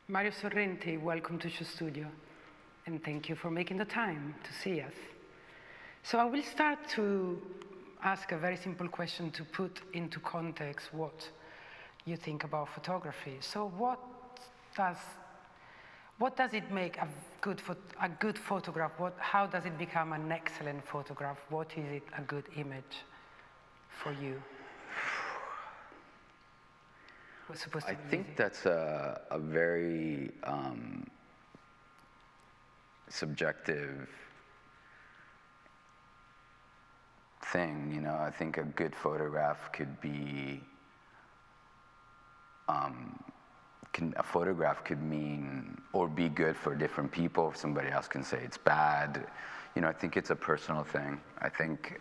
Mario Sorrenti, welcome to SHOWstudio, and thank you for making the time to see us. So I will start to ask a very simple question to put into context what you think about photography. So does it make a good photograph? How does it become an excellent photograph? What is it a good image for you? I think that's a very subjective thing, you know. I think a good photograph could be, a photograph could mean or be good for different people. Somebody else can say it's bad. You know, I think it's a personal thing. I think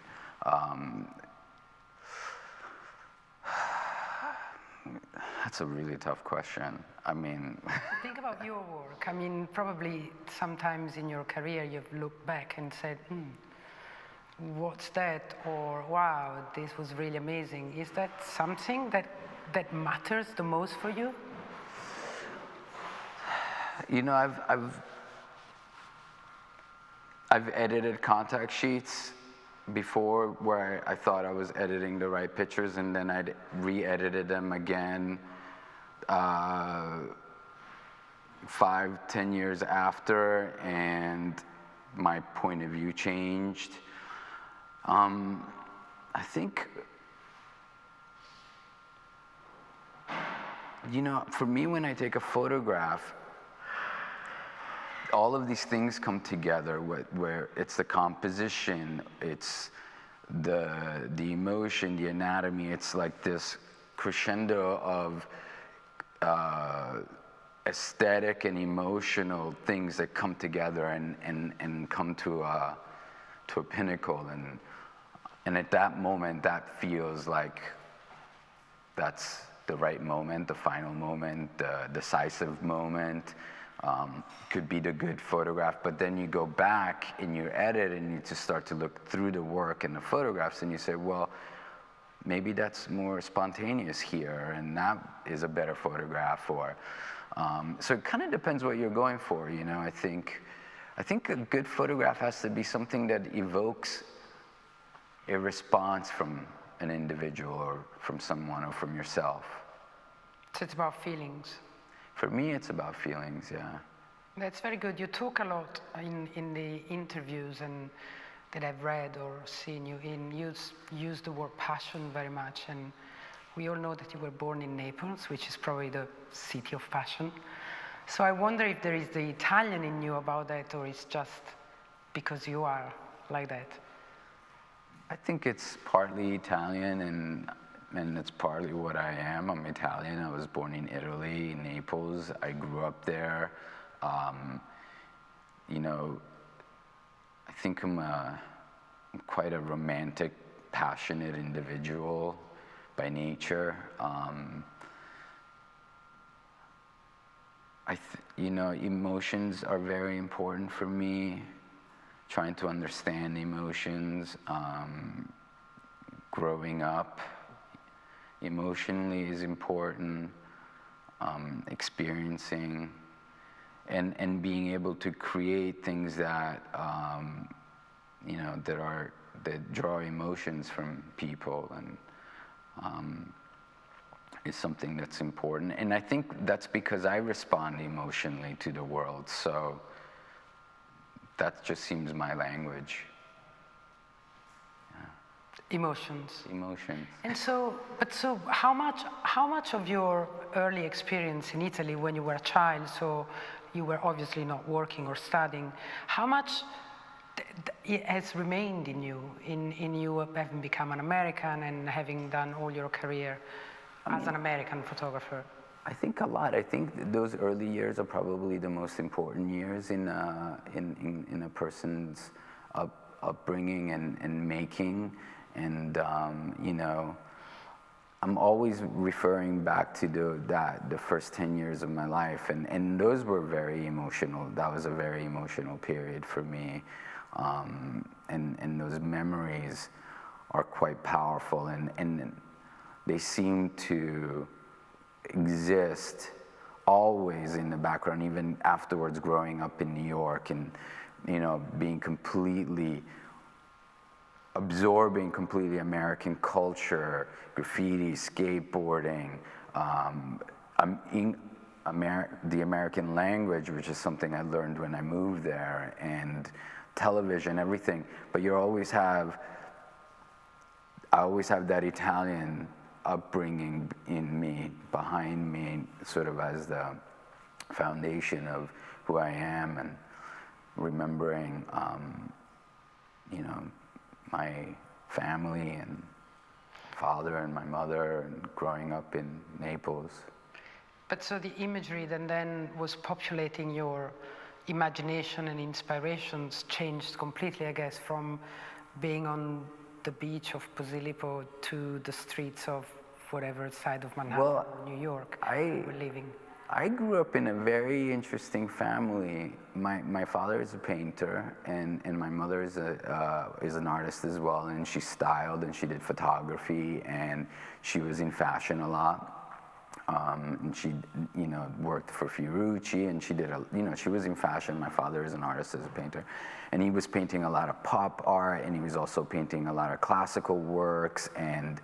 that's a really tough question. I mean... Think about your work. I mean, probably sometimes in your career you've looked back and said, what's that? Or, wow, this was really amazing. Is that something that matters the most for you? You know, I've edited contact sheets before where I thought I was editing the right pictures, and then I'd re-edited them again 5-10 years after, and my point of view changed. I think, you know, for me, when I take a photograph, all of these things come together where it's the composition, it's the emotion, the anatomy. It's like this crescendo of aesthetic and emotional things that come together and come to a pinnacle. And at that moment, that feels like that's the right moment, the final moment, the decisive moment. Could be the good photograph, but then you go back in your edit and you just start to look through the work and the photographs, and you say, well, maybe that's more spontaneous here, and that is a better photograph. Or so it kind of depends what you're going for, you know. I think a good photograph has to be something that evokes a response from an individual or from someone or from yourself. So it's about feelings. For me, it's about feelings, yeah. That's very good. You talk a lot in the interviews and that I've read or seen you in. You use the word passion very much, and we all know that you were born in Naples, which is probably the city of passion. So I wonder if there is the Italian in you about that, or it's just because you are like that. I think it's partly Italian, and it's partly what I am. I'm Italian. I was born in Italy, in Naples. I grew up there. You know, I think I'm quite a romantic, passionate individual by nature. You know, emotions are very important for me. Trying to understand emotions, growing up emotionally is important, experiencing and being able to create things that you know, that draw emotions from people, and is something that's important. And I think that's because I respond emotionally to the world, so that just seems my language. Emotions. Emotions. And so how much of your early experience in Italy when you were a child, so you were obviously not working or studying, how much it has remained in you, in you having become an American and having done all your career as an American photographer? I think a lot. I think those early years are probably the most important years in a person's upbringing and making. And you know, I'm always referring back to the first 10 years of my life, and those were very emotional. That was a very emotional period for me, and those memories are quite powerful, and they seem to exist always in the background, even afterwards growing up in New York and, you know, being absorbing completely American culture, graffiti, skateboarding, the American language, which is something I learned when I moved there, and television, everything. But I always have that Italian upbringing in me, behind me, sort of as the foundation of who I am, and remembering, you know, my family and father and my mother, and growing up in Naples. But so the imagery that then was populating your imagination and inspirations changed completely, I guess, from being on the beach of Posillipo to the streets of whatever side of Manhattan or New York you were living. I grew up in a very interesting family. My father is a painter, and my mother is an artist as well, and she styled and she did photography, and she was in fashion a lot. And she, you know, worked for Fiorucci, and she did she was in fashion. My father is an artist as a painter, and he was painting a lot of pop art, and he was also painting a lot of classical works, and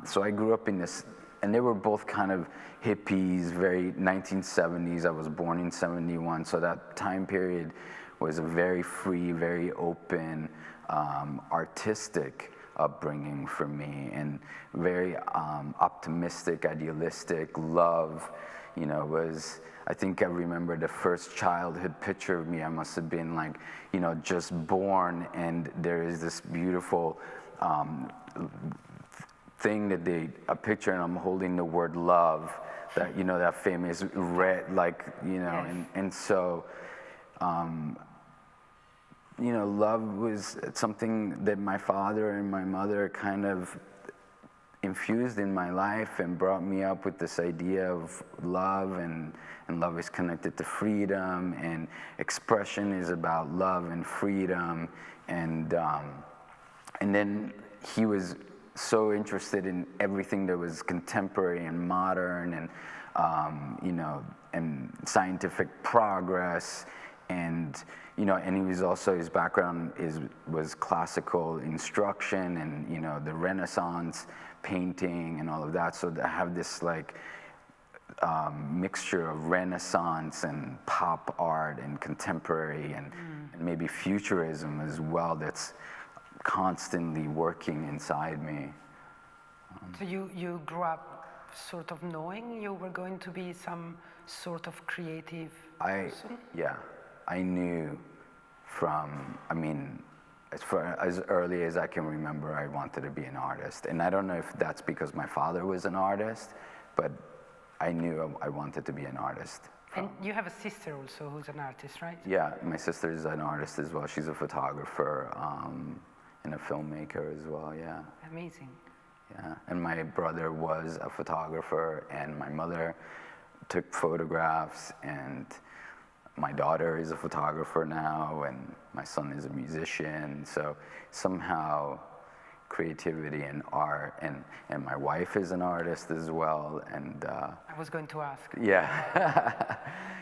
so I grew up in this, and they were both kind of hippies, very 1970s. I was born in 71, so that time period was a very free, very open, artistic upbringing for me, and very optimistic, idealistic. Love, you know, was, I think I remember the first childhood picture of me, I must have been like, you know, just born, and there is this beautiful thing that a picture, and I'm holding the word love, that, you know, that famous red, like, you know, yes. and so, you know, love was something that my father and my mother kind of infused in my life and brought me up with this idea of love, and love is connected to freedom, and expression is about love and freedom, and then he was so interested in everything that was contemporary and modern, and you know, and scientific progress, and you know, and he was also, his background was classical instruction, and you know, the Renaissance painting and all of that. So I have this like mixture of Renaissance and pop art and contemporary and maybe futurism as well, that's constantly working inside me. So you grew up sort of knowing you were going to be some sort of creative person? Yeah, I knew from, I mean, as early as I can remember, I wanted to be an artist. And I don't know if that's because my father was an artist, but I knew I wanted to be an artist. And you have a sister also who's an artist, right? Yeah, my sister is an artist as well. She's a photographer and a filmmaker as well, yeah. Amazing. Yeah, and my brother was a photographer, and my mother took photographs, and my daughter is a photographer now, and my son is a musician. So somehow creativity and art, and my wife is an artist as well, and I was going to ask. yeah.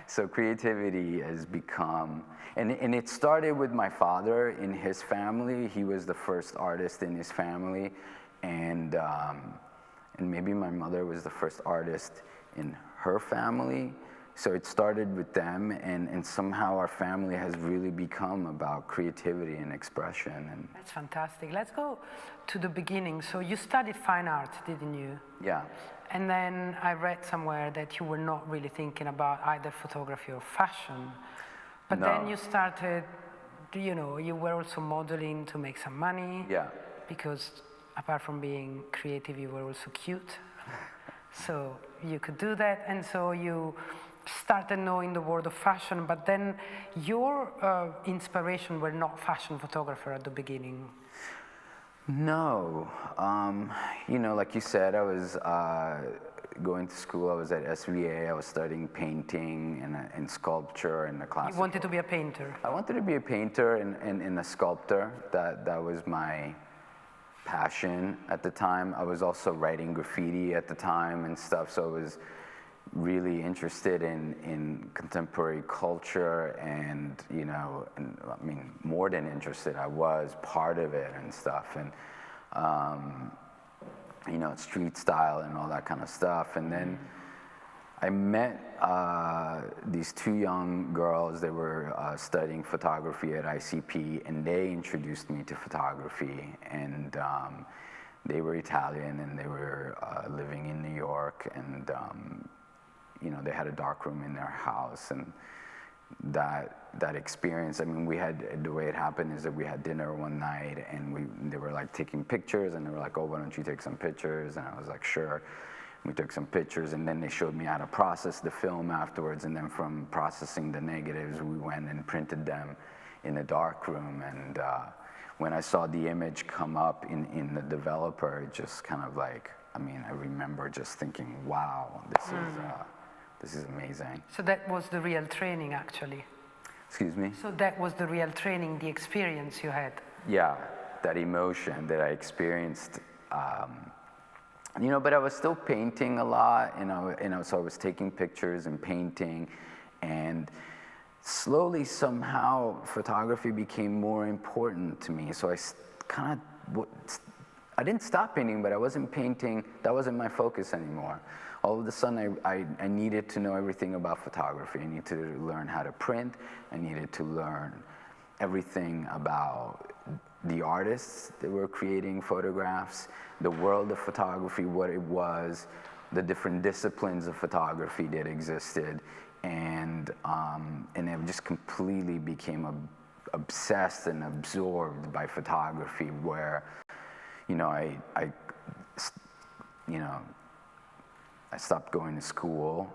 So creativity has become, and it started with my father in his family. He was the first artist in his family, and maybe my mother was the first artist in her family. So it started with them, and somehow our family has really become about creativity and expression. And that's fantastic. Let's go to the beginning. So you studied fine art, didn't you? yeah. And then I read somewhere that you were not really thinking about either photography or fashion. But No. then you started, you know, you were also modeling to make some money. Yeah. Because apart from being creative, you were also cute. So you could do that. And so you started knowing the world of fashion, but then your inspiration were not fashion photographer at the beginning. No, you know, like you said, I was going to school. I was at SVA. I was studying painting and sculpture and the classical. You wanted to be a painter. I wanted to be a painter and a sculptor. That was my passion at the time. I was also writing graffiti at the time and stuff. So it was really interested in contemporary culture, and and I mean, more than interested, I was part of it and stuff, and street style and all that kind of stuff. And then I met these two young girls. They were studying photography at ICP, and they introduced me to photography. And they were Italian, and they were living in New York, and they had a darkroom in their house. And that experience, I mean, the way it happened is that we had dinner one night, and they were like taking pictures, and they were like, oh, why don't you take some pictures? And I was like, sure. We took some pictures, and then they showed me how to process the film afterwards, and then from processing the negatives, we went and printed them in the darkroom. And when I saw the image come up in the developer, it just kind of like, I mean, I remember just thinking, wow, this is amazing. So that was the real training, actually. Excuse me? So that was the real training, the experience you had. Yeah, that emotion that I experienced. But I was still painting a lot, so I was taking pictures and painting, and slowly somehow photography became more important to me. So I didn't stop painting, but I wasn't painting, that wasn't my focus anymore. All of a sudden I needed to know everything about photography. I needed to learn how to print. I needed to learn everything about the artists that were creating photographs, the world of photography, what it was, the different disciplines of photography that existed, and I just completely became obsessed and absorbed by photography, where, I stopped going to school,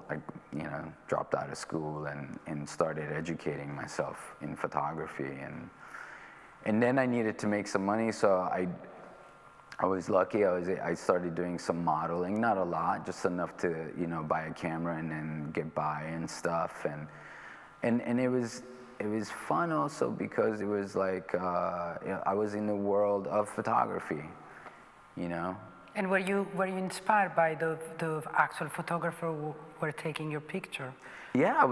dropped out of school, and started educating myself in photography, and then I needed to make some money, so I was lucky. I started doing some modeling, not a lot, just enough to buy a camera and then get by and stuff, and it was fun also, because it was like I was in the world of photography, And were you inspired by the actual photographer who were taking your picture? Yeah, I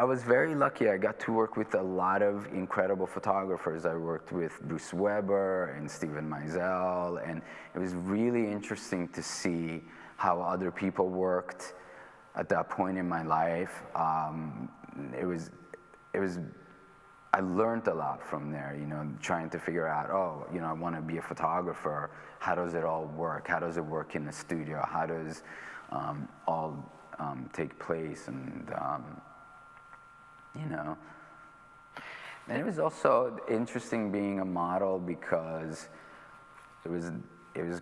was very lucky. I got to work with a lot of incredible photographers. I worked with Bruce Weber and Steven Meisel, and it was really interesting to see how other people worked at that point in my life. I learned a lot from there, trying to figure out, I want to be a photographer. How does it all work? How does it work in the studio? How does all take place? And, and it was also interesting being a model, because it was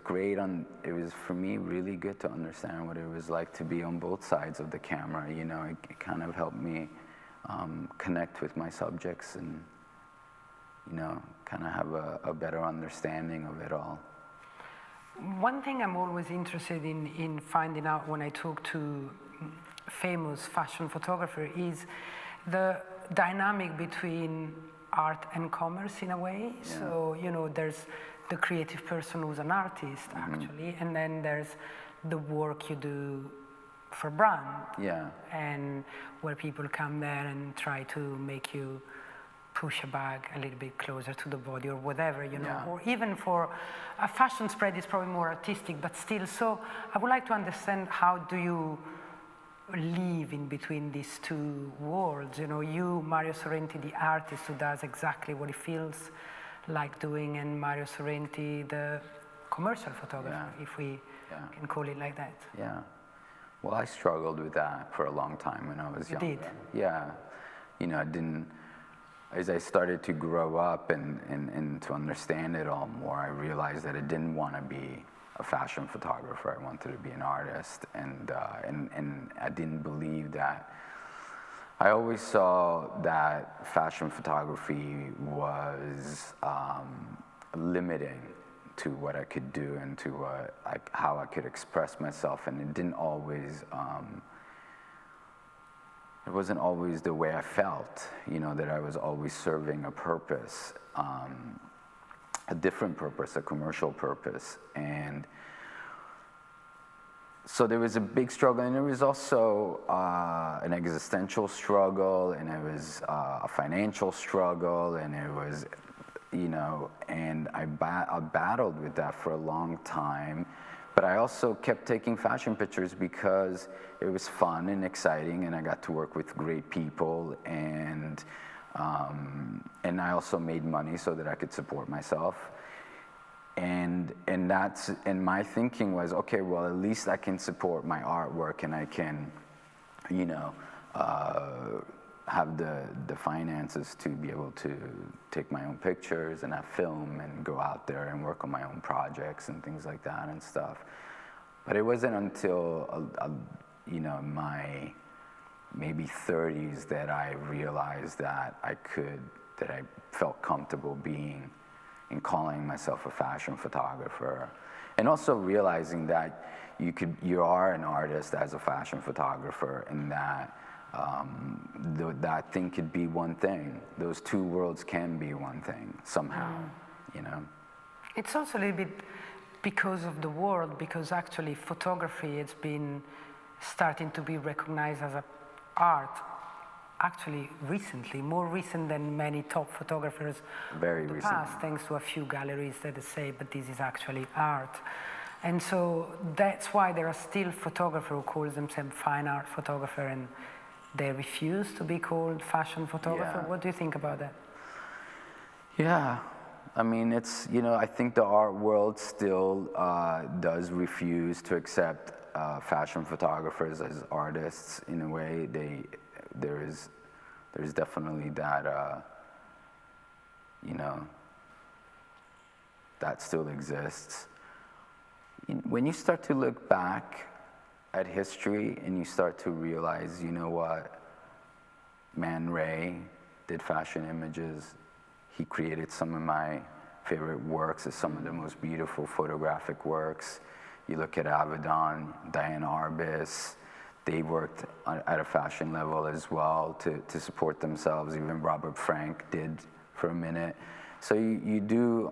great it was, for me, really good to understand what it was like to be on both sides of the camera. It kind of helped me connect with my subjects, and kind of have a better understanding of it all. One thing I'm always interested in finding out when I talk to famous fashion photographers is the dynamic between art and commerce, in a way. Yeah. So there's the creative person who's an artist, actually, and then there's the work you do for brand. Yeah. And where people come there and try to make you push a bag a little bit closer to the body, or whatever, Yeah. Or even for a fashion spread is probably more artistic, but still. So I would like to understand, how do you live in between these two worlds? You, Mario Sorrenti, the artist who does exactly what he feels like doing, and Mario Sorrenti, the commercial photographer, if we can call it like that. Yeah. Well, I struggled with that for a long time when I was younger. You did? Yeah. I didn't, as I started to grow up and to understand it all more, I realized that I didn't want to be a fashion photographer. I wanted to be an artist, and I didn't believe that. I always saw that fashion photography was limiting to what I could do, and to how I could express myself, and it didn't always, it wasn't always the way I felt, that I was always serving a purpose, a different purpose, a commercial purpose. And so there was a big struggle, and there was also an existential struggle, and it was a financial struggle, and it was, and I battled with that for a long time. But I also kept taking fashion pictures because it was fun and exciting, and I got to work with great people, and I also made money so that I could support myself. And my thinking was, okay, well, at least I can support my artwork, and I can, have the finances to be able to take my own pictures and have film and go out there and work on my own projects and things like that and stuff. But it wasn't until my maybe 30s that I realized that I felt comfortable being and calling myself a fashion photographer, and also realizing that you are an artist as a fashion photographer, and that that thing could be one thing. Those two worlds can be one thing somehow, It's also a little bit because of the world, because actually photography has been starting to be recognized as an art. Actually, recently, more recent than many top photographers Very in the recent. past, thanks to a few galleries that say, but this is actually art. And so that's why there are still photographers who call themselves fine art photographer, and they refuse to be called fashion photographer. Yeah. What do you think about that? Yeah, I mean, it's, I think the art world still does refuse to accept fashion photographers as artists in a way. There's definitely that, that still exists. When you start to look back at history and you start to realize, what, Man Ray did fashion images. He created some of my favorite works, as some of the most beautiful photographic works. You look at Avedon, Diane Arbus, they worked at a fashion level as well to support themselves. Even Robert Frank did for a minute. So you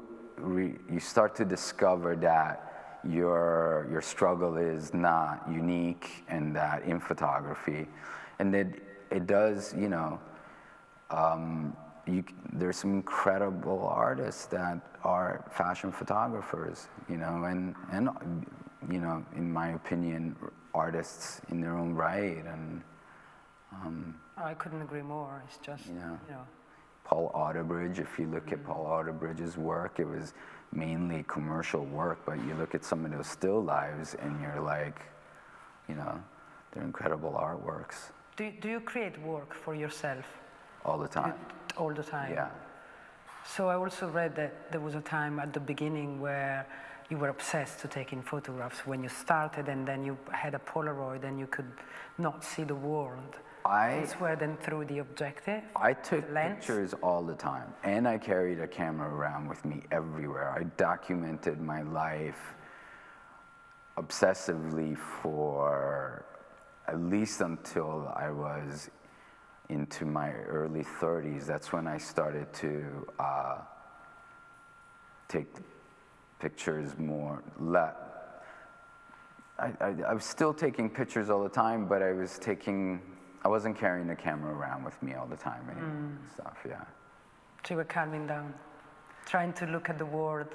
start to discover that your struggle is not unique, and that in photography, and that it does, there's some incredible artists that are fashion photographers, and in my opinion, artists in their own right, and I couldn't agree more. It's just, Paul Auderbridge, if you look at Paul Auderbridge's work, it was mainly commercial work, but you look at some of those still lives and you're like, they're incredible artworks. Do you create work for yourself? All the time. All the time? Yeah. So I also read that there was a time at the beginning where you were obsessed to taking photographs when you started, and then you had a Polaroid and you could not see the world. It's where then through the objective, I took the lens. pictures all the time, and I carried a camera around with me everywhere. I documented my life obsessively for at least until I was into my early 30s. That's when I started to take pictures more. I was still taking pictures all the time, but I wasn't carrying the camera around with me all the time and stuff, yeah. So you were calming down, trying to look at the world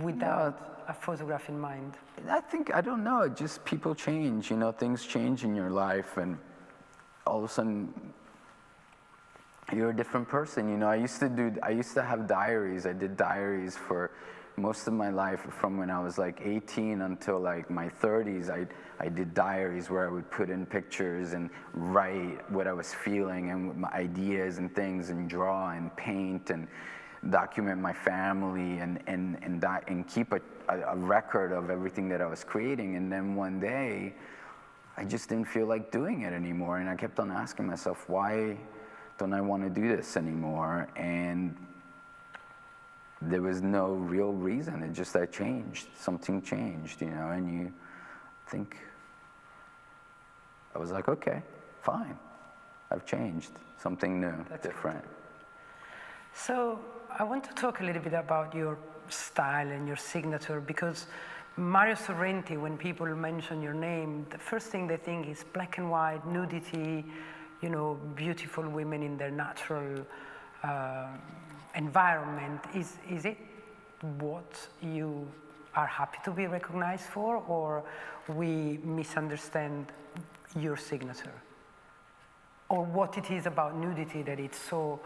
without a photograph in mind. I don't know, just people change, things change in your life, and all of a sudden you're a different person. I used to have diaries. I did diaries for most of my life, from when I was like 18 until like my 30s. I did diaries where I would put in pictures and write what I was feeling and my ideas and things, and draw and paint and document my family and keep a record of everything that I was creating. And then one day, I just didn't feel like doing it anymore, and I kept on asking myself, why don't I want to do this anymore? And there was no real reason. It just, something changed, and you think, I was like, okay, fine, I've changed, something new, different. So I want to talk a little bit about your style and your signature, because Mario Sorrenti, when people mention your name, the first thing they think is black and white, nudity, beautiful women in their natural environment. Is it what you are happy to be recognized for, or we misunderstand your signature? Or what it is about nudity that it's so,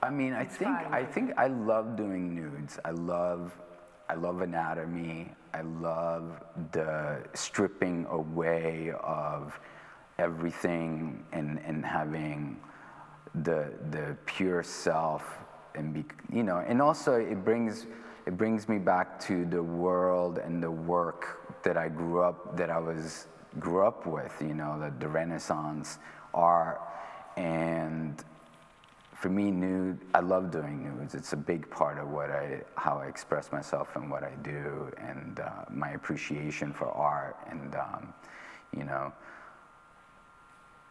I mean, I think I love doing nudes. I love anatomy. I love the stripping away of everything and having the pure self, and and also it brings me back to the world and the work that I grew up with, the Renaissance art. And for me, I love doing nudes. It's a big part of how I express myself and what I do, and my appreciation for art, and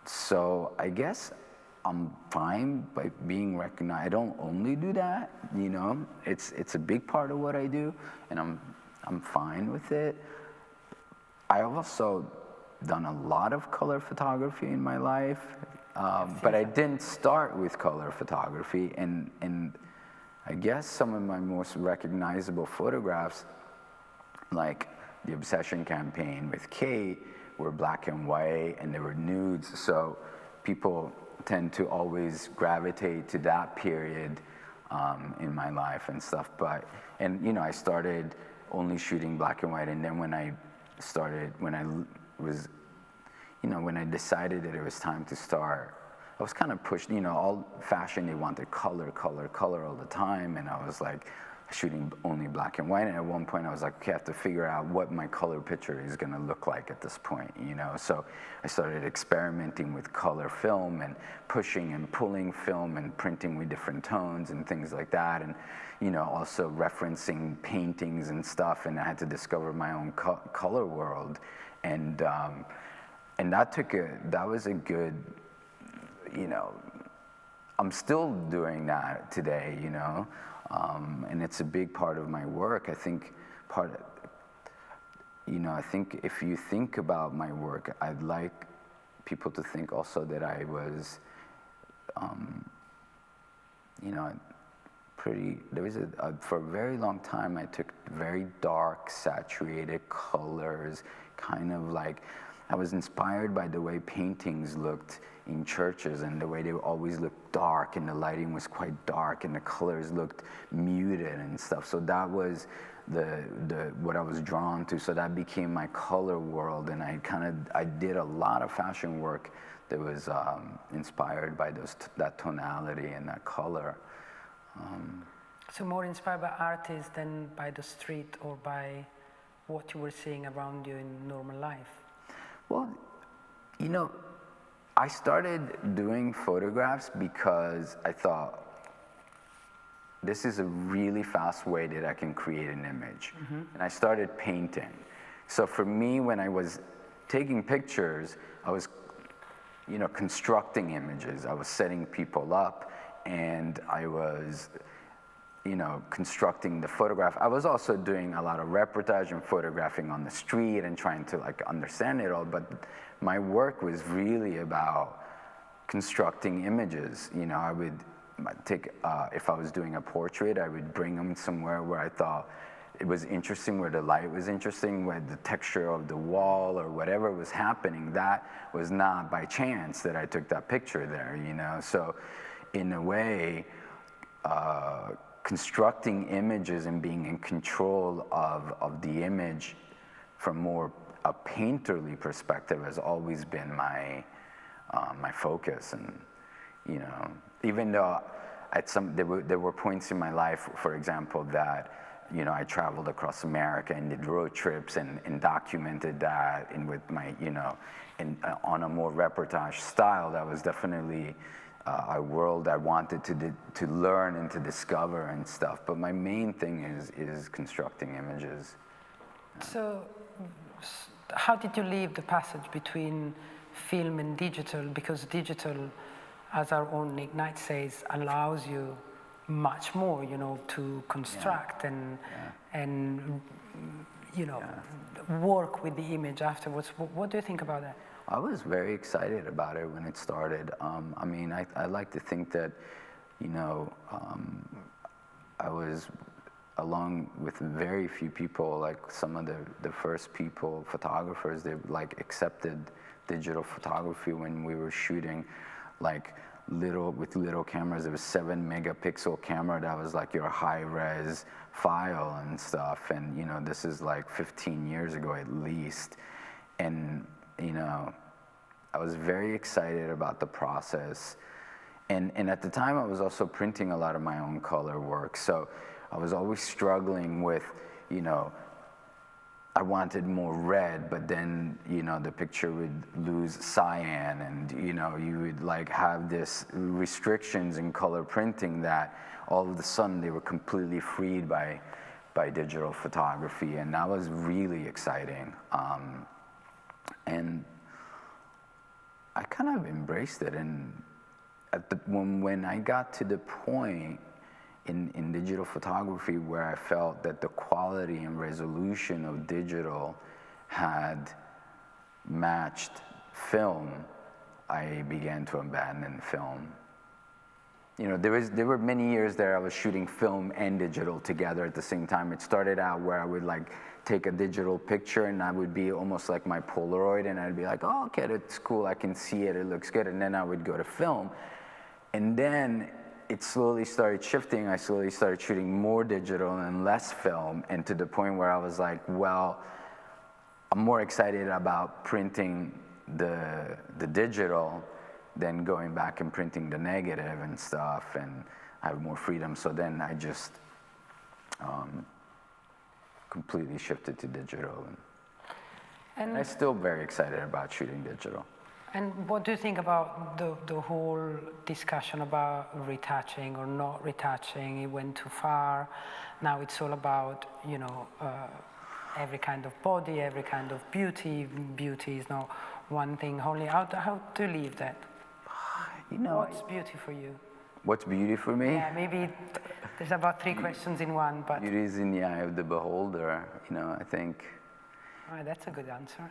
So I guess I'm fine by being recognized. I don't only do that, It's a big part of what I do, and I'm fine with it. I also done a lot of color photography in my life. But I didn't start with color photography, and I guess some of my most recognizable photographs, like the Obsession campaign with Kate, were black and white, and they were nudes, so people tend to always gravitate to that period in my life and stuff. I started only shooting black and white, and then when I decided that it was time to start, I was kind of pushed, all fashion, they wanted color all the time, and I was like shooting only black and white, and at one point I was like, okay, I have to figure out what my color picture is gonna look like at this point, So I started experimenting with color film and pushing and pulling film and printing with different tones and things like that, and also referencing paintings and stuff, and I had to discover my own color world. And that was a good, I'm still doing that today, and it's a big part of my work. I think I think if you think about my work, I'd like people to think also that I was, for a very long time, I took very dark, saturated colors, kind of like, I was inspired by the way paintings looked in churches, and the way they always looked dark, and the lighting was quite dark, and the colors looked muted and stuff. So that was what I was drawn to. So that became my color world, and I did a lot of fashion work that was inspired by that tonality and that color. So more inspired by artists than by the street or by what you were seeing around you in normal life? Well, I started doing photographs because I thought, this is a really fast way that I can create an image. Mm-hmm. And I started painting. So for me, when I was taking pictures, I was, constructing images. I was setting people up, and I was, constructing the photograph. I was also doing a lot of reportage and photographing on the street and trying to understand it all, but my work was really about constructing images. I would take, if I was doing a portrait, I would bring them somewhere where I thought it was interesting, where the light was interesting, where the texture of the wall or whatever was happening. That was not by chance that I took that picture there, So in a way, constructing images and being in control of the image from more a painterly perspective has always been my focus. And even though there were points in my life, for example, that I traveled across America and did road trips and documented that, and with my on a more reportage style, that was definitely a world I wanted to learn and to discover and stuff. But my main thing is constructing images. So how did you leave the passage between film and digital? Because digital, as our own Nick Knight says, allows you much more, to construct and work with the image afterwards. What do you think about that? I was very excited about it when it started. I mean, I like to think that, I was along with very few people, like some of the first people, photographers, they like accepted digital photography when we were shooting like with little cameras. There was 7-megapixel camera that was like your high-res file and stuff. And, this is like 15 years ago at least. And, I was very excited about the process. And at the time, I was also printing a lot of my own color work. So I was always struggling with, I wanted more red, but then, the picture would lose cyan, and, you would like have this restrictions in color printing that all of a sudden they were completely freed by digital photography, and that was really exciting. And I kind of embraced it, and when I got to the point in digital photography where I felt that the quality and resolution of digital had matched film, I began to abandon film. There were many years there I was shooting film and digital together at the same time. It started out where I would like take a digital picture and I would be almost like my Polaroid, and I'd be like, oh, okay, that's cool, I can see it, it looks good. And then I would go to film. And then it slowly started shifting. I slowly started shooting more digital and less film, and to the point where I was like, well, I'm more excited about printing the digital than going back and printing the negative and stuff, and I have more freedom. So then I just completely shifted to digital. And I'm still very excited about shooting digital. And what do you think about the whole discussion about retouching or not retouching? It went too far. Now it's all about, every kind of body, every kind of beauty. Beauty is not one thing only. How do you leave that? What's beauty for you? What's beauty for me? Yeah, maybe there's about 3 questions in one, but... Beauty is in the eye of the beholder, I think. Oh, that's a good answer.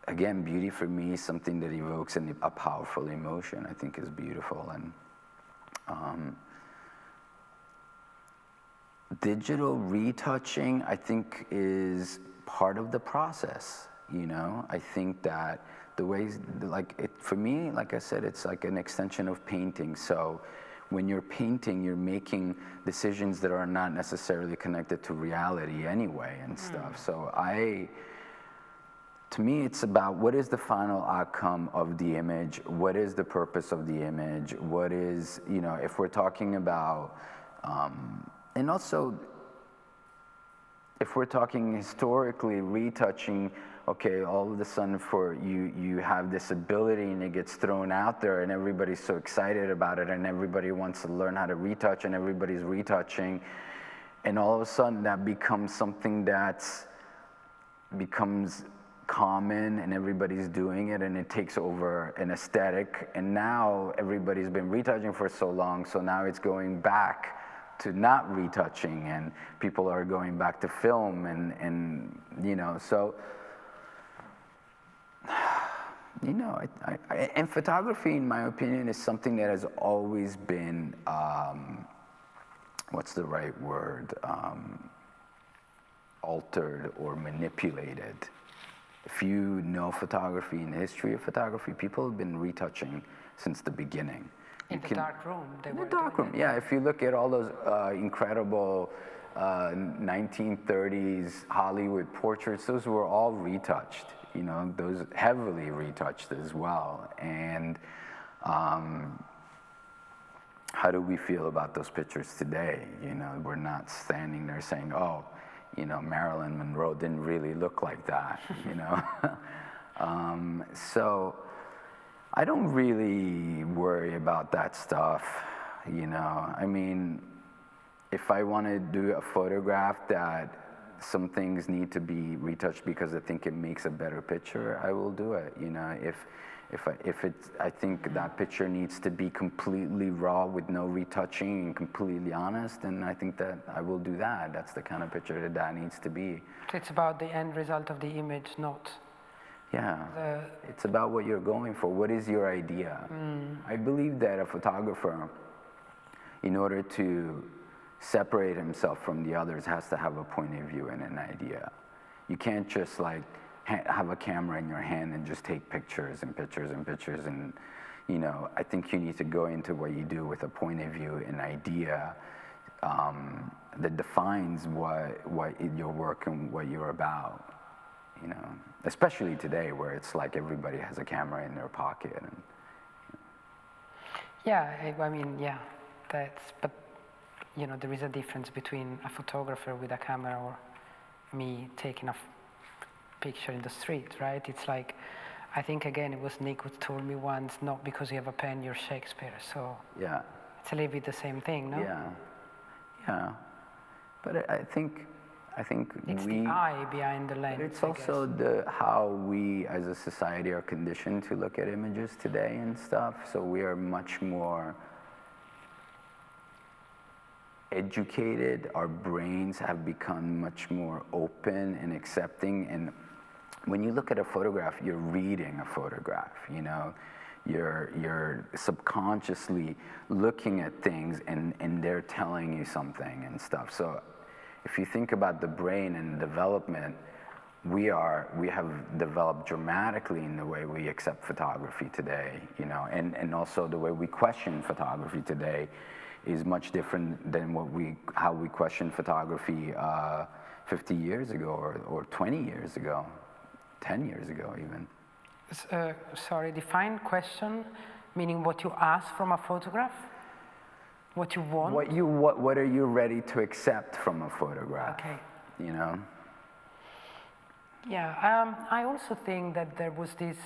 Again, beauty for me is something that evokes a powerful emotion. I think is beautiful, and digital retouching, I think, is part of the process. I think that the ways, for me, like I said, it's like an extension of painting. So when you're painting, you're making decisions that are not necessarily connected to reality anyway and stuff. So to me, it's about what is the final outcome of the image, what is the purpose of the image, what is, if we're talking about, and also, if we're talking historically, retouching, okay, all of a sudden you have this ability and it gets thrown out there and everybody's so excited about it and everybody wants to learn how to retouch and everybody's retouching, and all of a sudden that becomes something becomes common and everybody's doing it and it takes over an aesthetic, and now everybody's been retouching for so long, so now it's going back to not retouching and people are going back to film and so and photography, in my opinion, is something that has always been what's the right word, altered or manipulated. If you know photography and the history of photography, people have been retouching since the beginning. In the dark room, they were in the dark room, yeah. If you look at all those incredible 1930s Hollywood portraits, those were all retouched. Those heavily retouched as well. And how do we feel about those pictures today? We're not standing there saying, oh, Marilyn Monroe didn't really look like that, So I don't really worry about that stuff, I mean, if I want to do a photograph that some things need to be retouched because I think it makes a better picture, I will do it, I think that picture needs to be completely raw with no retouching and completely honest, and I think that I will do that. That's the kind of picture that needs to be. It's about the end result of the image, not It's about what you're going for. What is your idea? I believe that a photographer, in order to separate himself from the others, has to have a point of view and an idea. You can't just like have a camera in your hand and just take pictures and pictures and pictures. And I think you need to go into what you do with a point of view, an idea that defines what your work and what you're about. Especially today, where it's like everybody has a camera in their pocket. And, Yeah, I mean, yeah, but there is a difference between a photographer with a camera or me taking a picture in the street, right? It's like, I think again, it was Nick who told me once, not because you have a pen, you're Shakespeare. So yeah, it's a little bit the same thing, no? Yeah. But I think it's the eye behind the lens. It's also how we as a society are conditioned to look at images today and stuff. So we are much more educated. Our brains have become much more open and accepting. And when you look at a photograph, you're reading a photograph. You're subconsciously looking at things, and they're telling you something and stuff. So if you think about the brain and development, we have developed dramatically in the way we accept photography today, and also the way we question photography today is much different than how we questioned photography 50 years ago or 20 years ago, 10 years ago even. Sorry, define question, meaning what you ask from a photograph? What you want? What are you ready to accept from a photograph? Okay. Yeah, I also think that there was this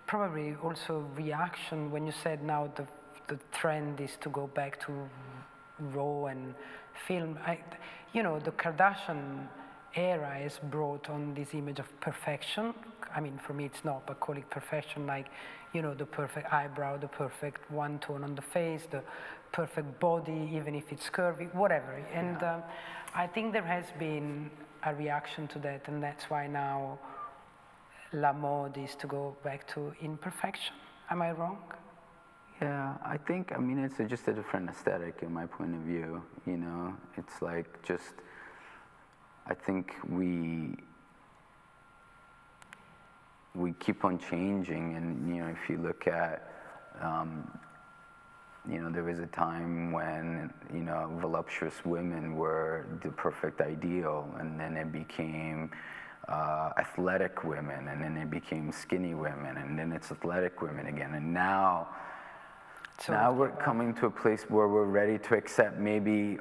probably also reaction when you said now the trend is to go back to raw and film. The Kardashian era has brought on this image of perfection. I mean, for me it's not, but call it perfection, like, the perfect eyebrow, the perfect one tone on the face, the perfect body, even if it's curvy, whatever. And I think there has been a reaction to that, and that's why now la mode is to go back to imperfection. Am I wrong? Yeah, it's just a different aesthetic in my point of view, It's like I think we keep on changing, and if you look at, there was a time when voluptuous women were the perfect ideal, and then it became athletic women, and then it became skinny women, and then it's athletic women again, and now we're coming to a place where we're ready to accept maybe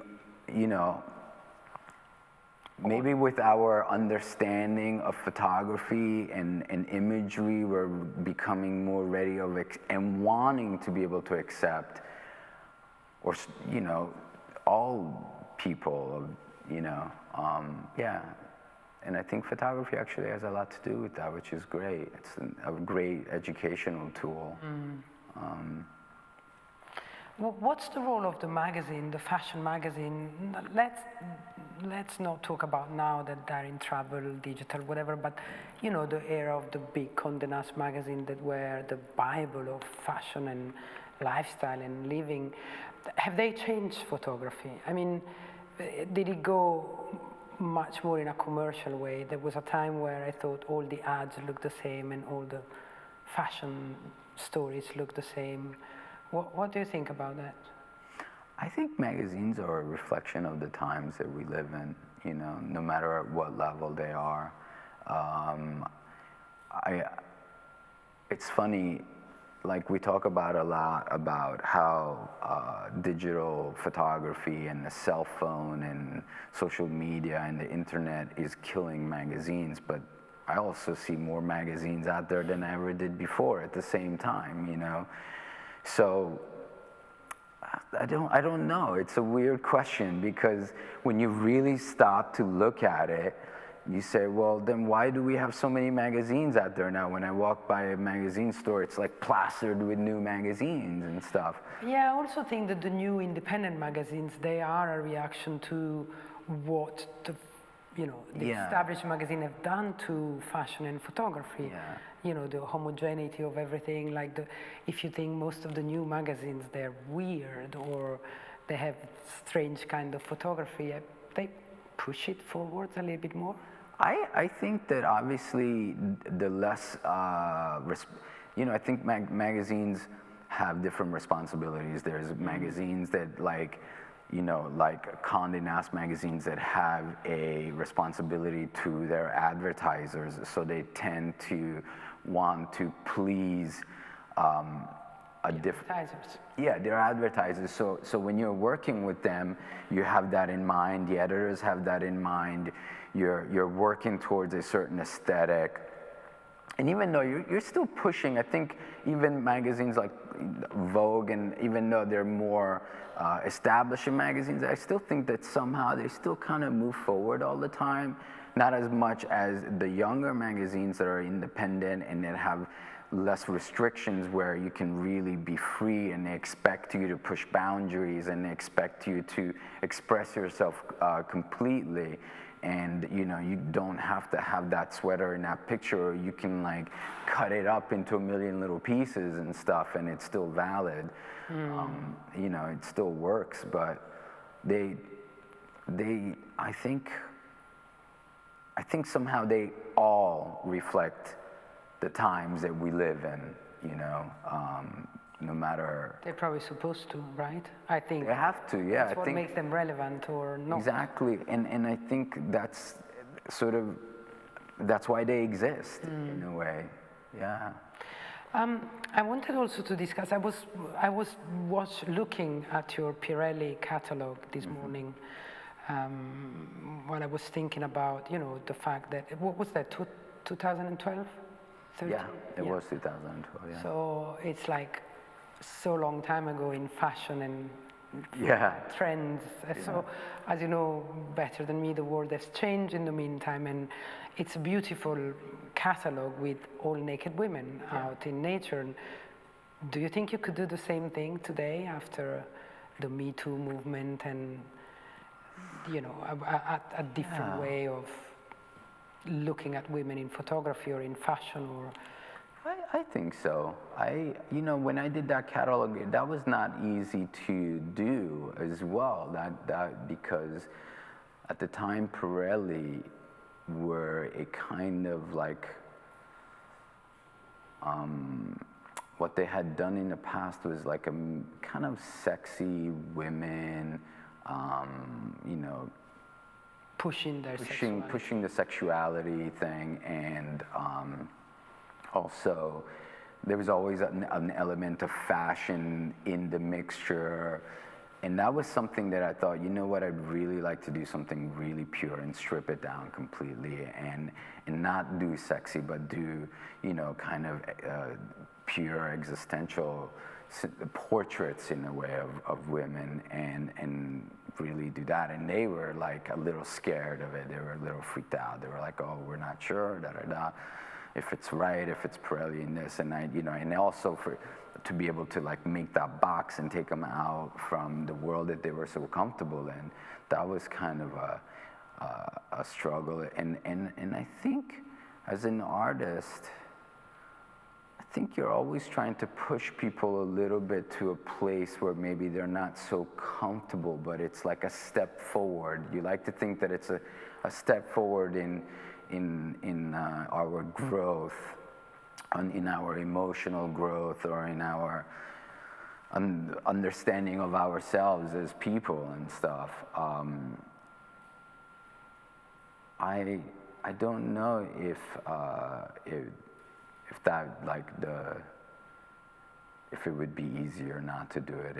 with our understanding of photography and imagery, we're becoming more ready and wanting to be able to accept, or all people, And I think photography actually has a lot to do with that, which is great. It's a great educational tool. What's the role of the magazine, the fashion magazine? Let's not talk about now that they're in trouble, digital, whatever, but the era of the big Condé Nast magazine that were the Bible of fashion and lifestyle and living. Have they changed photography? I mean, did it go much more in a commercial way? There was a time where I thought all the ads looked the same and all the fashion stories looked the same. What do you think about that? I think magazines are a reflection of the times that we live in, no matter at what level they are. It's funny, like we talk about a lot about how digital photography and the cell phone and social media and the internet is killing magazines, but I also see more magazines out there than I ever did before at the same time, So I don't know. It's a weird question, because when you really stop to look at it, you say, well, then why do we have so many magazines out there now? When I walk by a magazine store, it's like plastered with new magazines and stuff. Yeah, I also think that the new independent magazines, they are a reaction to what the established magazine have done to fashion and photography. Yeah. You know, the homogeneity of everything. Like if you think most of the new magazines, they're weird or they have strange kind of photography, they push it forwards a little bit more. I think that obviously the less, I think magazines have different responsibilities. There's magazines that like Condé Nast magazines that have a responsibility to their advertisers, so they tend to want to please a different advertisers. Yeah, they're advertisers. So when you're working with them, you have that in mind. The editors have that in mind. You're working towards a certain aesthetic. And even though you're still pushing, I think even magazines like Vogue, and even though they're more establishing magazines, I still think that somehow they still kind of move forward all the time. Not as much as the younger magazines that are independent and that have less restrictions, where you can really be free and they expect you to push boundaries and they expect you to express yourself completely. And you don't have to have that sweater in that picture, or you can like cut it up into a million little pieces and stuff and it's still valid. It still works, but I think somehow they all reflect the times that we live in, no matter. They're probably supposed to, right? I think they have to, yeah. That's what makes them relevant or not. Exactly, and I think that's why they exist in a way, yeah. I wanted also to discuss. I was looking at your Pirelli catalog this morning, while I was thinking about the fact that what was that 2012? 13? Yeah, it was 2012. Yeah. So it's like so long time ago in fashion and trends. Yeah. So as you know better than me, the world has changed in the meantime, and it's a beautiful catalog with all naked women out in nature. And do you think you could do the same thing today after the Me Too movement and a different way of looking at women in photography or in fashion? Or I think so. When I did that catalog, that was not easy to do as well. That because at the time Pirelli were a kind of like what they had done in the past was like a kind of sexy women, pushing the sexuality thing, and also there was always an element of fashion in the mixture, and that was something that I thought, I'd really like to do something really pure and strip it down completely, and not do sexy, but do kind of pure existential portraits in a way of women, and really do that. And they were like a little scared of it. They were a little freaked out. They were like, oh, we're not sure, if it's right, if it's Pirelli in this. And and also to be able to like make that box and take them out from the world that they were so comfortable in, that was kind of a struggle. And I think as an artist, I think you're always trying to push people a little bit to a place where maybe they're not so comfortable, but it's like a step forward. You like to think that it's a step forward in our growth, in our emotional growth, or in our understanding of ourselves as people and stuff. I don't know if that if it would be easier not to do it.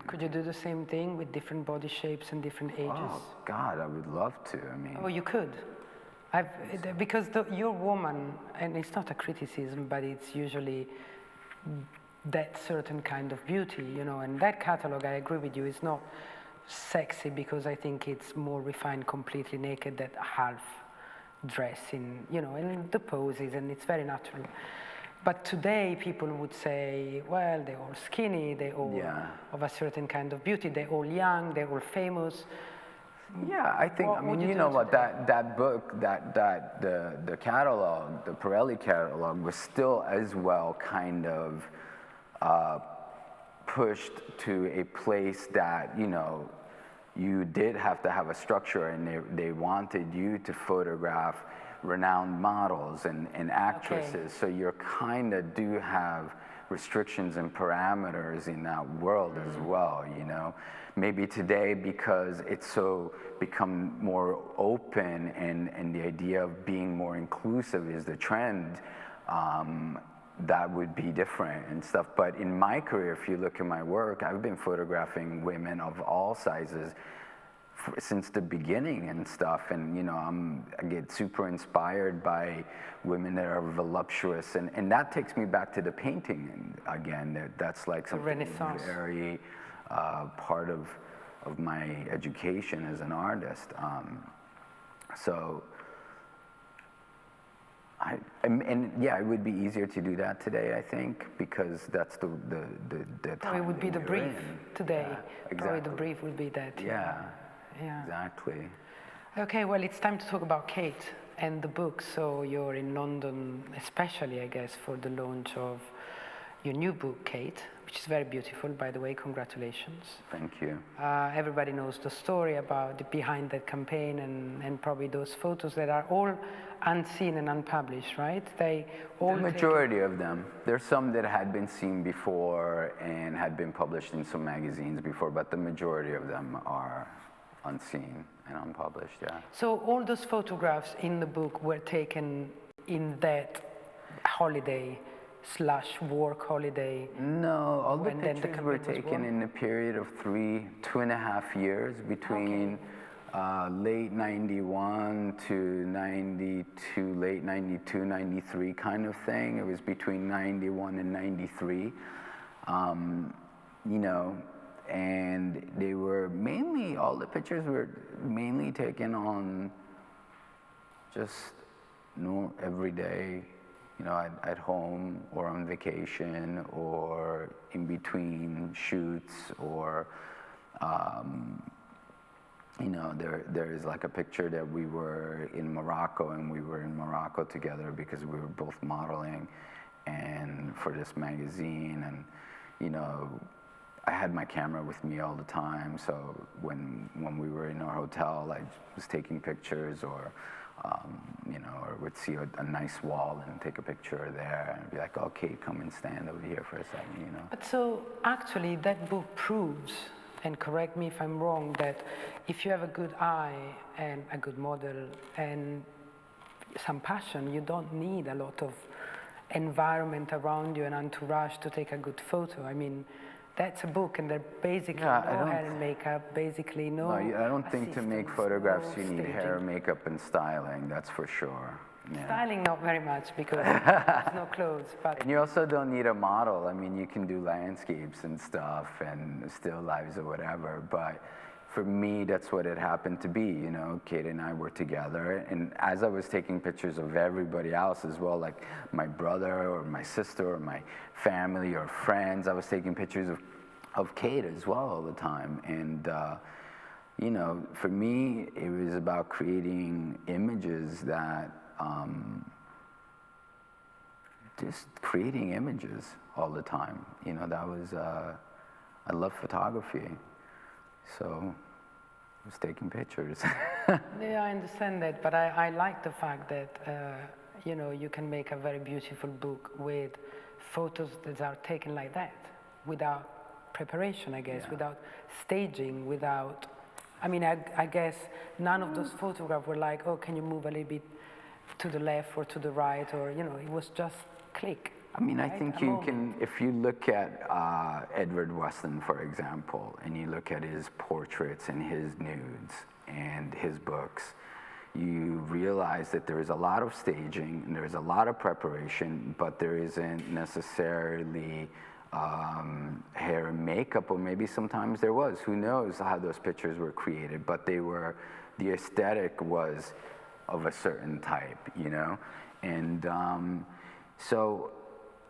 Could you do the same thing with different body shapes and different ages? Oh God, I would love to. Oh, you could. Because you're woman, and it's not a criticism, but it's usually that certain kind of beauty, and that catalog, I agree with you, is not sexy, because I think it's more refined, completely naked, that half dress in, in the poses, and it's very natural. But today, people would say, well, they're all skinny, they're all of a certain kind of beauty, they're all young, they're all famous. Yeah, I think, I mean, you know what, that book, the catalog, the Pirelli catalog was still as well kind of pushed to a place that, you did have to have a structure, and they wanted you to photograph renowned models and actresses. So you kind of do have restrictions and parameters in that world as well, Maybe today, because it's so become more open and the idea of being more inclusive is the trend, that would be different and stuff. But in my career, if you look at my work, I've been photographing women of all sizes since the beginning and stuff, and I get super inspired by women that are voluptuous, and that takes me back to the painting, and again, that's like something Renaissance. Very part of my education as an artist. So it would be easier to do that today, I think, because that's the time. It would be the brief today. Yeah, exactly. Probably the brief would be that. Yeah. Exactly. Okay, well, it's time to talk about Kate and the book. So you're in London, especially, I guess, for the launch of your new book, Kate, which is very beautiful, by the way. Congratulations. Thank you. Everybody knows the story about behind that campaign and probably those photos that are all unseen and unpublished, right? The majority of them. There's some that had been seen before and had been published in some magazines before, but the majority of them are unseen and unpublished, yeah. So all those photographs in the book were taken in that holiday/work holiday? No, all the pictures were taken in a period of 2.5 years between late 91 to 92, late 92, 93 kind of thing. It was between 91 and 93, and they were mainly, all the pictures were mainly taken on just every day, at home or on vacation or in between shoots, or there is like a picture that we were in Morocco, and we were in Morocco together because we were both modeling and for this magazine, and I had my camera with me all the time, so when we were in our hotel, I was taking pictures, or or would see a nice wall and take a picture there and be like, okay, come and stand over here for a second, But so actually that book proves, and correct me if I'm wrong, that if you have a good eye and a good model and some passion, you don't need a lot of environment around you and entourage to take a good photo. I mean, that's a book, and they're basically no hair and makeup, basically no. No, I don't think to make photographs you need hair, makeup, and styling. That's for sure. Yeah. Styling, not very much, because there's no clothes. But and you also don't need a model. I mean, you can do landscapes and stuff, and still lives or whatever. But for me, that's what it happened to be. Kate and I were together, and as I was taking pictures of everybody else as well, like my brother or my sister or my family or friends, I was taking pictures of Kate as well all the time. And for me, it was about creating images that just creating images all the time. That was I love photography. So I was taking pictures. Yeah, I understand that, but I like the fact that you can make a very beautiful book with photos that are taken like that, without preparation, I guess, without staging, without. I mean, I guess none of those photographs were like, oh, can you move a little bit to the left or to the right, or it was just click. I mean, I think you can, if you look at Edward Weston, for example, and you look at his portraits and his nudes and his books, you realize that there is a lot of staging and there's a lot of preparation, but there isn't necessarily hair and makeup, or maybe sometimes there was. Who knows how those pictures were created, but they were, the aesthetic was of a certain type, you know? And so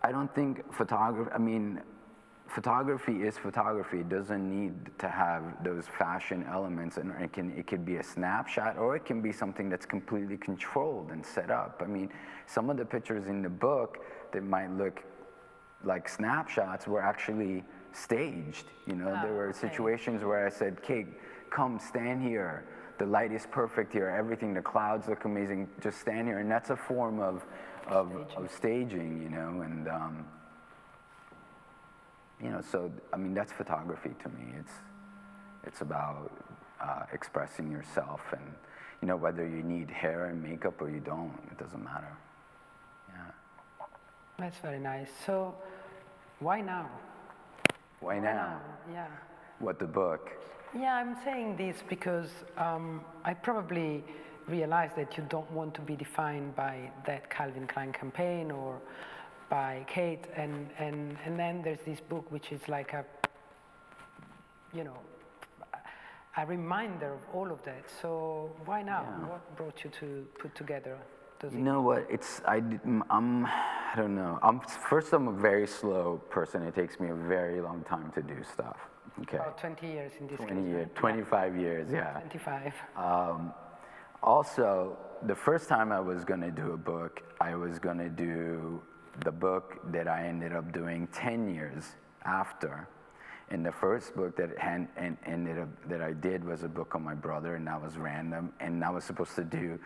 I don't think photography is photography. It doesn't need to have those fashion elements, and it could be a snapshot, or it can be something that's completely controlled and set up. I mean, some of the pictures in the book that might look like snapshots were actually staged. You know, there were situations where I said, Kate, come stand here. The light is perfect here. Everything, the clouds look amazing. Just stand here, and that's a form of staging, you know, and you know, so I mean, that's photography to me. It's about expressing yourself, and you know, whether you need hair and makeup or you don't, it doesn't matter. Yeah. That's very nice. So, why now? Why now? Yeah. What, the book? Yeah, I'm saying this because I probably realized that you don't want to be defined by that Calvin Klein campaign or by Kate, and then there's this book which is like a, you know, a reminder of all of that. So why now? Yeah. What brought you to put together those? You know what? I don't know. I'm a very slow person. It takes me a very long time to do stuff. Okay. About 20 years in this 20 case. years, Right? 25 years, yeah. 25. Also, the first time I was going to do a book, I was going to do the book that I ended up doing 10 years after. And the first book that I did was a book on my brother, and that was random. And I was supposed to do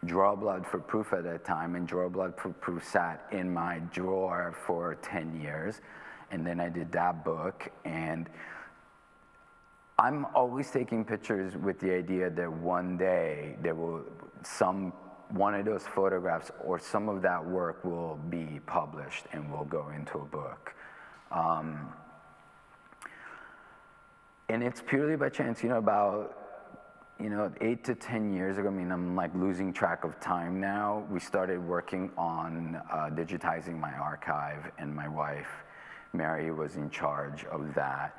Draw Blood for Proof at that time, and Draw Blood for Proof sat in my drawer for 10 years. And then I did that book, and I'm always taking pictures with the idea that one day there will one of those photographs or some of that work will be published and will go into a book. And it's purely by chance, you know, about 8 to 10 years ago, I mean, I'm like losing track of time now. We started working on digitizing my archive, and my wife, Mary, was in charge of that.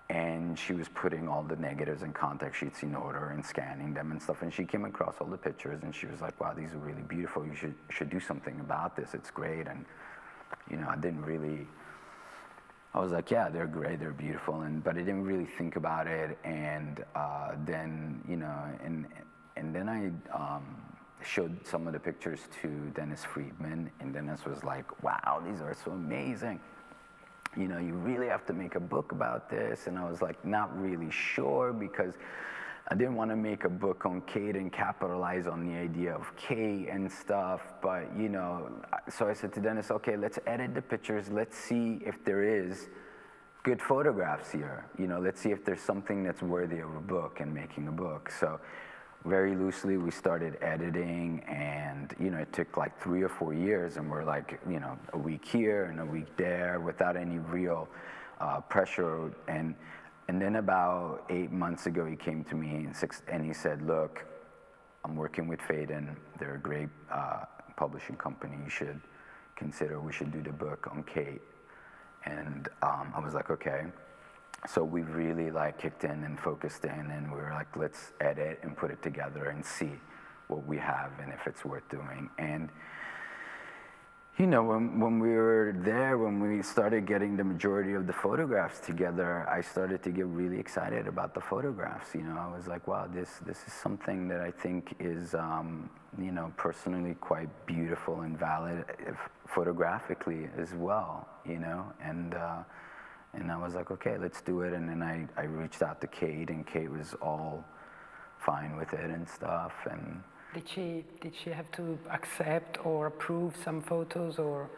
And she was putting all the negatives and contact sheets in order and scanning them and stuff. And she came across all the pictures, and she was like, wow, these are really beautiful. You should do something about this. It's great. And, you know, I was like, yeah, they're great, they're beautiful. But I didn't really think about it. And then, you know, and then I showed some of the pictures to Dennis Friedman. And Dennis was like, wow, these are so amazing. You know, you really have to make a book about this. And I was like, not really sure, because I didn't want to make a book on Kate and capitalize on the idea of Kate and stuff. But, you know, so I said to Dennis, okay, let's edit the pictures. Let's see if there is good photographs here. You know, let's see if there's something that's worthy of a book and making a book. So very loosely, we started editing, and, you know, it took like 3 or 4 years, and we're like, you know, a week here and a week there without any real pressure. And then about 8 months ago, he came to me and he said, look, I'm working with Faden. They're a great publishing company. You should consider, we should do the book on Kate. And I was like, okay. So we really like kicked in and focused in, and we were like, let's edit and put it together and see what we have and if it's worth doing. And, you know, when we were there, when we started getting the majority of the photographs together, I started to get really excited about the photographs. You know, I was like, wow, this is something that I think is, you know, personally quite beautiful and valid photographically as well, you know. And I was like, okay, let's do it. And then I reached out to Kate, and Kate was all fine with it and stuff. And did she have to accept or approve some photos, or?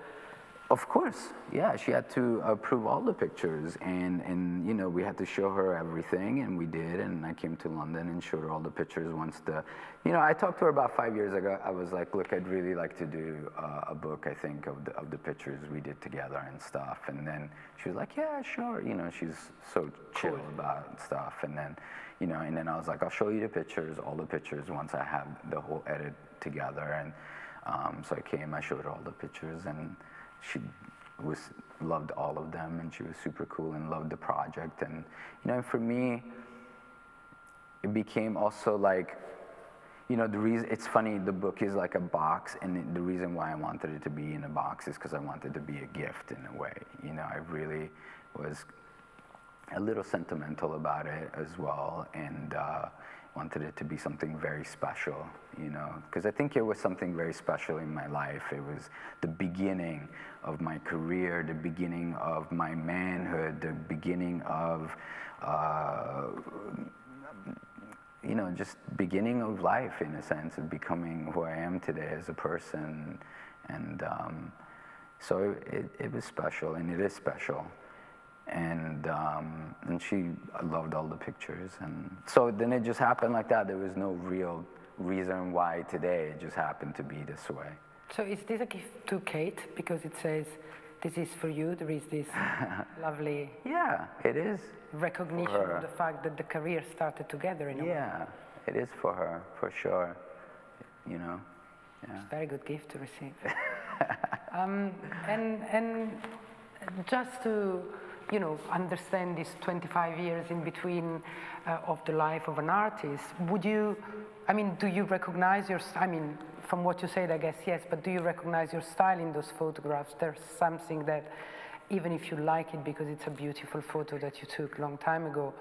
Of course, yeah. She had to approve all the pictures, and you know, we had to show her everything, and we did. And I came to London and showed her all the pictures once you know, I talked to her about 5 years ago. I was like, look, I'd really like to do a book, I think, of the pictures we did together and stuff. And then she was like, yeah, sure. You know, she's so chill about stuff. And then, you know, and then I was like, I'll show you the pictures, all the pictures, once I have the whole edit together. And so I came, I showed her all the pictures, and she loved all of them, and she was super cool and loved the project. And, you know, for me, it became also like, You know, the reason, it's funny, the book is like a box, and the reason why I wanted it to be in a box is because I wanted to be a gift in a way. You know, I really was a little sentimental about it as well, and wanted it to be something very special, you know, because I think it was something very special in my life. It was the beginning of my career, the beginning of my manhood, the beginning of you know, just beginning of life in a sense, of becoming who I am today as a person. And so it was special, and it is special. And she loved all the pictures. And so then it just happened like that. There was no real reason why today, it just happened to be this way. So is this a gift to Kate? Because it says, this is for you. There is this lovely Yeah, it is. Recognition of the fact that the career started together in a way. Yeah, it is for her, for sure. You know, yeah. It's a very good gift to receive. And just to, you know, understand this 25 years in between of the life of an artist, would you, I mean, do you recognize your, I mean, from what you said, I guess yes, but do you recognize your style in those photographs? There's something that, even if you like it because it's a beautiful photo that you took a long time ago,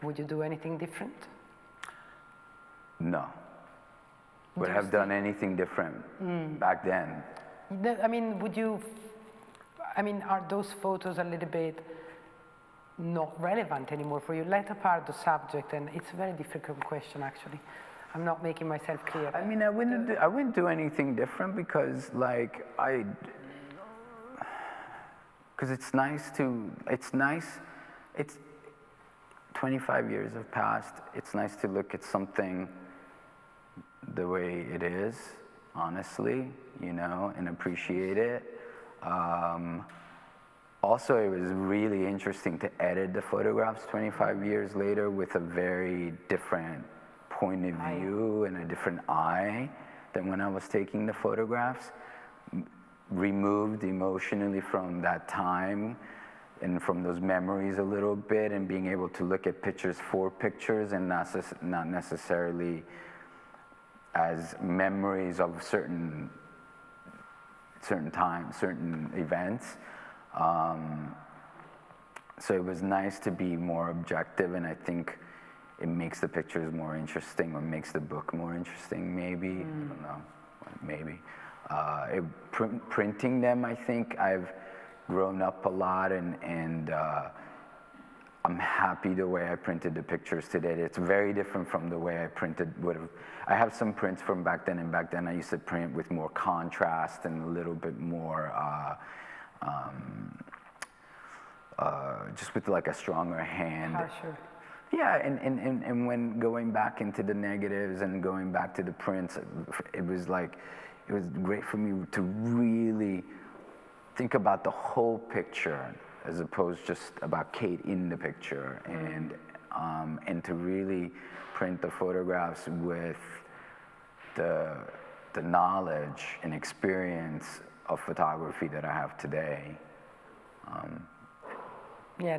would you do anything different? No. Would I have done anything different back then? I mean, would you, I mean, are those photos a little bit not relevant anymore for you? Let apart the subject, and it's a very difficult question actually. I'm not making myself clear. I mean, I wouldn't do anything different because, like, because it's nice, it's 25 years have passed. It's nice to look at something the way it is, honestly, you know, and appreciate it. Also, it was really interesting to edit the photographs 25 years later with a very different point of view and a different eye than when I was taking the photographs. Removed emotionally from that time and from those memories a little bit, and being able to look at pictures for pictures and not necessarily as memories of certain times, certain events. So it was nice to be more objective, and I think it makes the pictures more interesting, or makes the book more interesting, maybe. I don't know, maybe. Printing them, I think I've grown up a lot, and I'm happy the way I printed the pictures today. It's very different from the way I printed I have some prints from back then, and back then I used to print with more contrast and a little bit more, just with like a stronger hand. Harsher. Yeah, and when going back into the negatives and going back to the prints, it was great for me to really think about the whole picture as opposed just about Kate in the picture, and to really print the photographs with the knowledge and experience of photography that I have today. Yeah,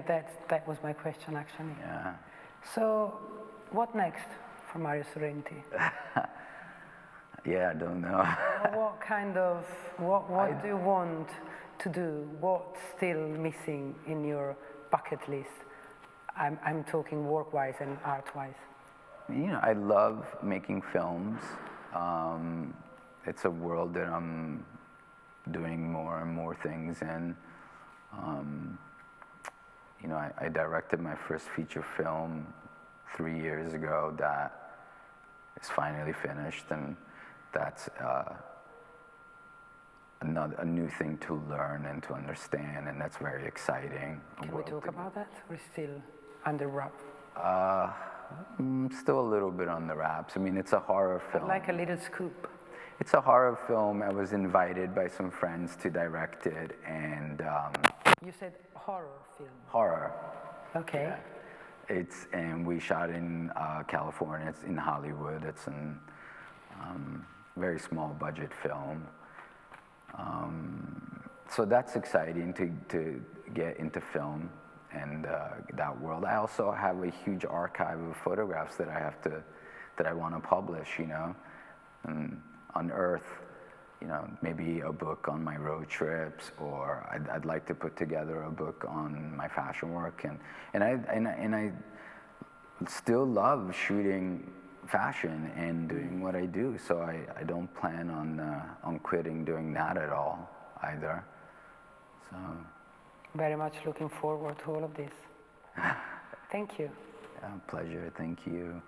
that was my question actually. Yeah. So, what next for Mario Sorrenti? Yeah, I don't know. What kind of, what do you want to do? What's still missing in your bucket list? I'm talking work-wise and art-wise. You know, I love making films. It's a world that I'm doing more and more things in. You know, I directed my first feature film 3 years ago that is finally finished, and that's a new thing to learn and to understand, and that's very exciting. Can we talk about that, or still under wrap? Still a little bit on the wraps. I mean, it's a horror film. I'd like a little scoop. It's a horror film. I was invited by some friends to direct it, and You said horror film. horror. Okay. Yeah. And we shot in California. It's in Hollywood. It's a very small budget film. So that's exciting to get into film and that world. I also have a huge archive of photographs that I have to that I want to publish, you know, and unearth, you know, maybe a book on my road trips, or I'd like to put together a book on my fashion work, and I still love shooting fashion and doing what I do, so I don't plan on quitting doing that at all either. So very much looking forward to all of this. Thank you. Pleasure. Thank you.